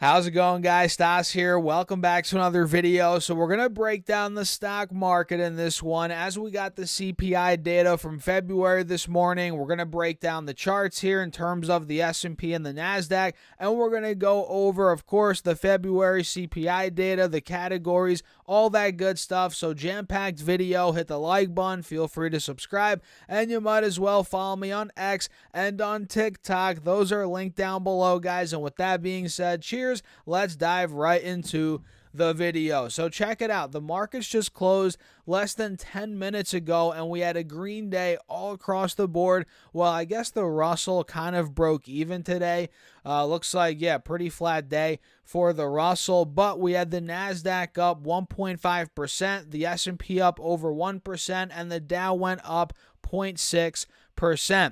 How's it going, guys? Stas here. Welcome back to another video. So we're going to break down the stock market in this one. As we got the CPI data from February this morning, we're going to break down the charts here in terms of the S&P and the NASDAQ. And we're going to go over, of course, the February CPI data, the categories, all that good stuff. So jam-packed video. Hit the like button. Feel free to subscribe. And you might as well follow me on X and on TikTok. Those are linked down below, guys. And with that being said, cheers. Let's dive right into the video. So check it out. The markets just closed less than 10 minutes ago, and we had a green day all across the board. Well, I guess the Russell kind of broke even today. Looks like, yeah, pretty flat day for the Russell, but we had the NASDAQ up 1.5%, the S&P up over 1%, and the Dow went up 0.6%.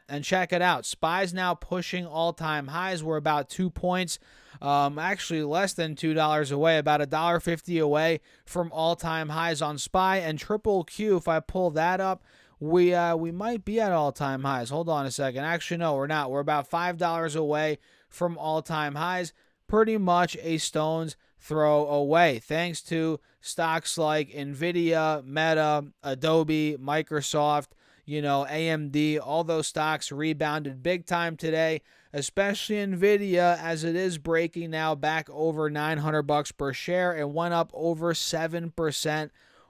And check it out. SPY's now pushing all-time highs. We're about 2 points, actually less than $2 away, about $1.50 away from all-time highs on SPY. And Triple Q, if I pull that up, we might be at all-time highs. Hold on a second. Actually, no, we're not. We're about $5 away from all-time highs. Pretty much a stone's throw away, thanks to stocks like Nvidia, Meta, Adobe, Microsoft, AMD. All those stocks rebounded big time today, especially Nvidia, as it is breaking now back over $900 per share and went up over 7%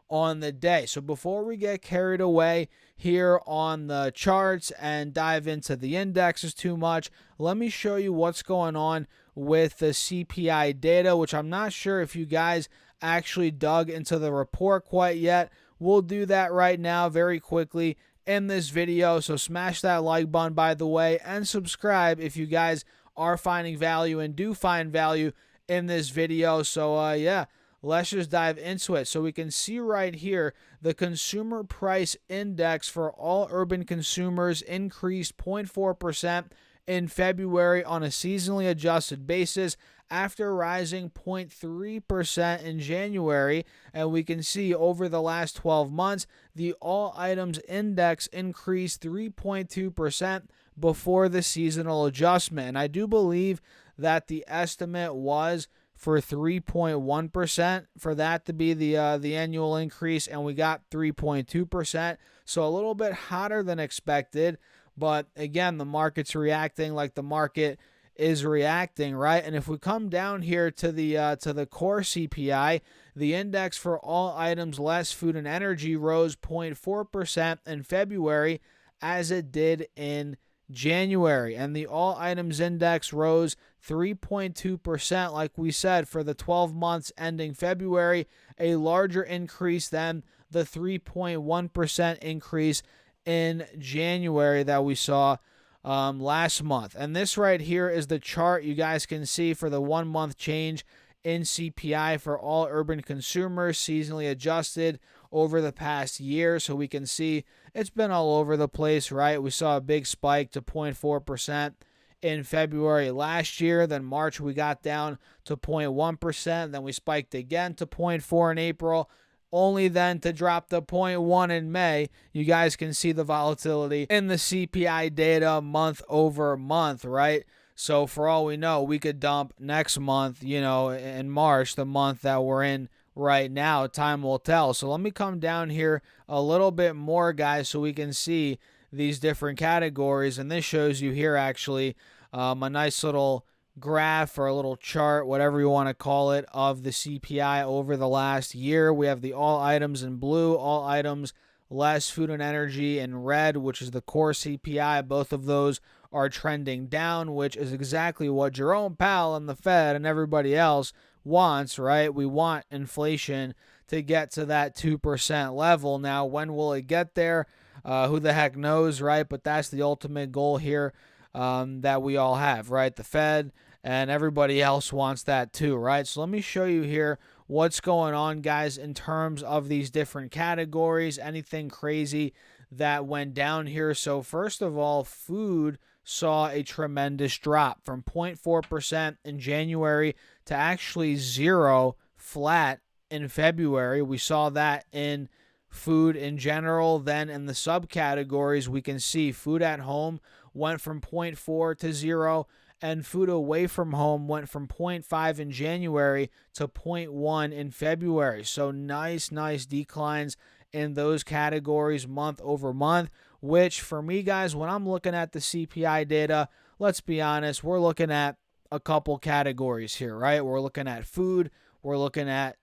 on the day. So before we get carried away here on the charts and dive into the indexes too much, let me show you what's going on with the CPI data, which I'm not sure if you guys actually dug into the report quite yet. We'll do that right now very quickly in this video. So smash that like button, by the way, and subscribe if you guys are finding value and do find value in this video. So yeah, let's just dive into it. So we can see right here the consumer price index for all urban consumers increased 0.4% in February on a seasonally adjusted basis, after rising 0.3% in January. And we can see over the last 12 months, the all items index increased 3.2% before the seasonal adjustment. And I do believe that the estimate was for 3.1% for that to be the annual increase, and we got 3.2%. So a little bit hotter than expected. But again, the market's reacting like the market is reacting, right? And if we come down here to the core CPI, the index for all items less food and energy rose 0.4% in February, as it did in January. And the all items index rose 3.2%, like we said, for the 12 months ending February, a larger increase than the 3.1% increase in January that we saw last month. And this right here is the chart you guys can see for the 1 month change in CPI for all urban consumers, seasonally adjusted over the past year. So we can see it's been all over the place, right? We saw a big spike to 0.4% in February last year. Then March we got down to 0.1%. Then we spiked again to 0.4 in April, only then to drop to 0.1 in May. You guys can see the volatility in the CPI data month over month, right? So for all we know, we could dump next month, in March, the month that we're in right now. Time will tell. So let me come down here a little bit more, guys, so we can see these different categories. And this shows you here actually a nice little graph or a little chart, whatever you want to call it, of the CPI over the last year. We have the all items in blue, all items less food and energy in red, which is the core CPI. Both of those are trending down, which is exactly what Jerome Powell and the Fed and everybody else wants, right? We want inflation to get to that 2% level. Now, when will it get there? Who the heck knows, right? But that's the ultimate goal here that we all have, right? The Fed and everybody else wants that too, right? So let me show you here what's going on, guys, in terms of these different categories, anything crazy that went down here. So first of all, food saw a tremendous drop from 0.4% in January to actually zero, flat in February. We saw that in food in general. Then in the subcategories, we can see food at home went from 0.4 to 0, and food away from home went from 0.5 in January to 0.1 in February. So nice declines in those categories month over month, which for me, guys, when I'm looking at the CPI data, let's be honest, we're looking at a couple categories here, right? We're looking at food, we're looking at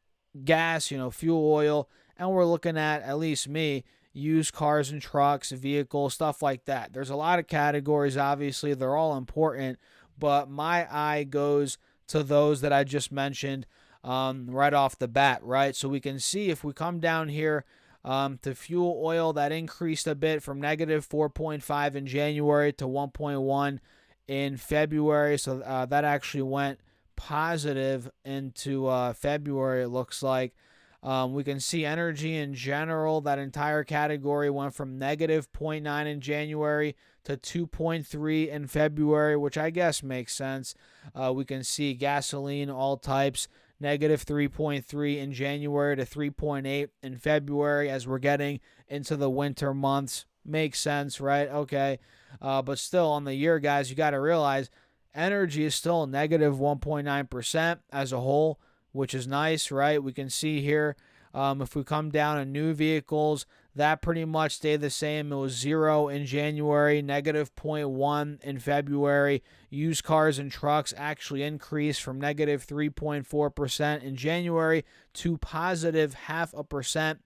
gas, fuel oil, and we're looking at least me, used cars and trucks, vehicles, stuff like that. There's a lot of categories, obviously, they're all important, but my eye goes to those that I just mentioned right off the bat, right? So we can see if we come down here to fuel oil, that increased a bit from negative 4.5 in January to 1.1 in February. So that actually went positive into February, it looks like. We can see energy in general, that entire category went from negative 0.9 in January to 2.3 in February, which I guess makes sense. We can see gasoline, all types, negative 3.3 in January to 3.8 in February as we're getting into the winter months. Makes sense, right? Okay. But still on the year, guys, you got to realize energy is still negative 1.9% as a whole, which is nice, right? We can see here if we come down to new vehicles, that pretty much stayed the same. It was 0 in January, negative 0.1 in February. Used cars and trucks actually increased from negative 3.4% in January to positive 0.5%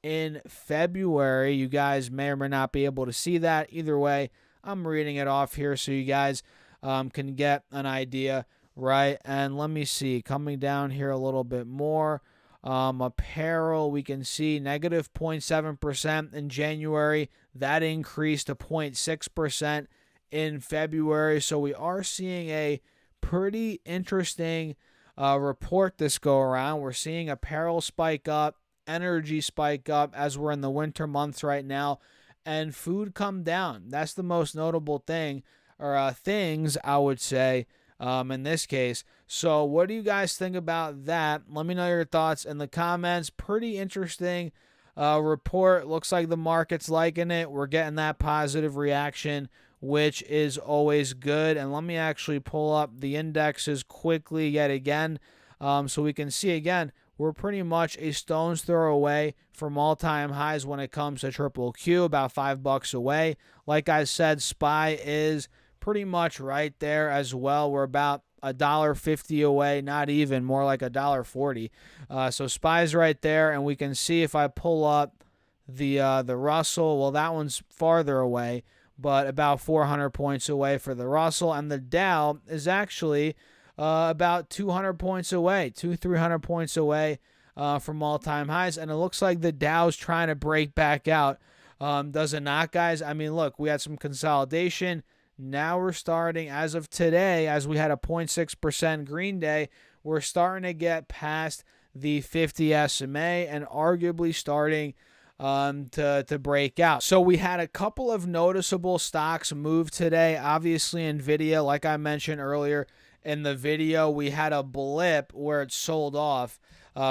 in February. You guys may or may not be able to see that. Either way, I'm reading it off here so you guys can get an idea, right? And let me see, coming down here a little bit more. Apparel, we can see negative 0.7% in January. That increased to 0.6% in February. So we are seeing a pretty interesting report this go around. We're seeing apparel spike up, energy spike up as we're in the winter months right now, and food come down. That's the most notable thing, or things I would say in this case. So what do you guys think about that? Let me know your thoughts in the comments. Pretty interesting report. Looks like the market's liking it. We're getting that positive reaction, which is always good. And let me actually pull up the indexes quickly yet again so we can see again. We're pretty much a stone's throw away from all-time highs when it comes to Triple Q, about $5 away. Like I said, SPY is pretty much right there as well. We're about $1.50 away, not even, more like $1.40. So SPY's right there, and we can see if I pull up the Russell, well, that one's farther away, but about 400 points away for the Russell, and the Dow is actually about 200 points away, 300 points away from all-time highs, and it looks like the Dow's trying to break back out. Does it not, guys? I mean, look, we had some consolidation. Now we're starting, as of today, as we had a 0.6% green day, we're starting to get past the 50 SMA and arguably starting to break out. So we had a couple of noticeable stocks move today. Obviously, NVIDIA, like I mentioned earlier in the video, we had a blip where it sold off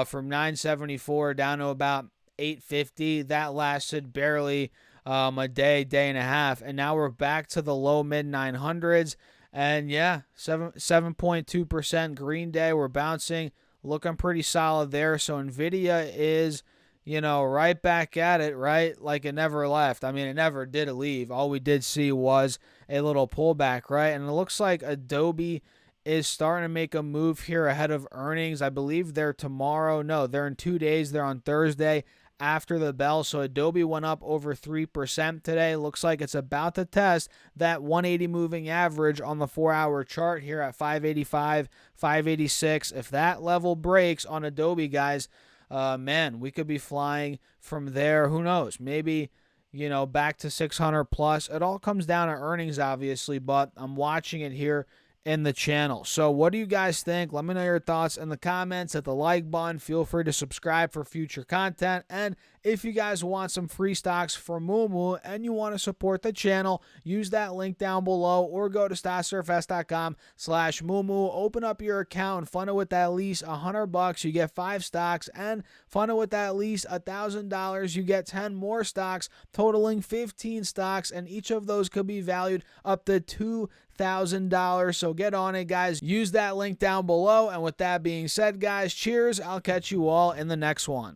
from 974 down to about 850. That lasted barely a day and a half, and now we're back to the low mid 900s, and yeah, 7.2% green day. We're bouncing, looking pretty solid there. So NVIDIA is, right back at it, right? Like it never left. I mean, it never did leave. All we did see was a little pullback, right? And it looks like Adobe is starting to make a move here ahead of earnings. I believe they're tomorrow. No, they're in 2 days. They're on Thursday after the bell. So Adobe went up over 3% today. Looks like it's about to test that 180 moving average on the 4-hour chart here at 585, 586. If that level breaks on Adobe, guys, man, we could be flying from there. Who knows? Maybe, back to 600 plus. It all comes down to earnings, obviously, but I'm watching it here in the channel. So what do you guys think? Let me know your thoughts in the comments. Hit the like button. Feel free to subscribe for future content. And if you guys want some free stocks from Moomoo and you want to support the channel, use that link down below or go to stocksurfs.com/Moomoo. Open up your account and fund it with at least $100. You get 5 stocks, and fund it with at least $1,000. You get 10 more stocks, totaling 15 stocks, and each of those could be valued up to $2,000. $8,000. So get on it, guys. Use that link down below. And with that being said, guys, cheers. I'll catch you all in the next one.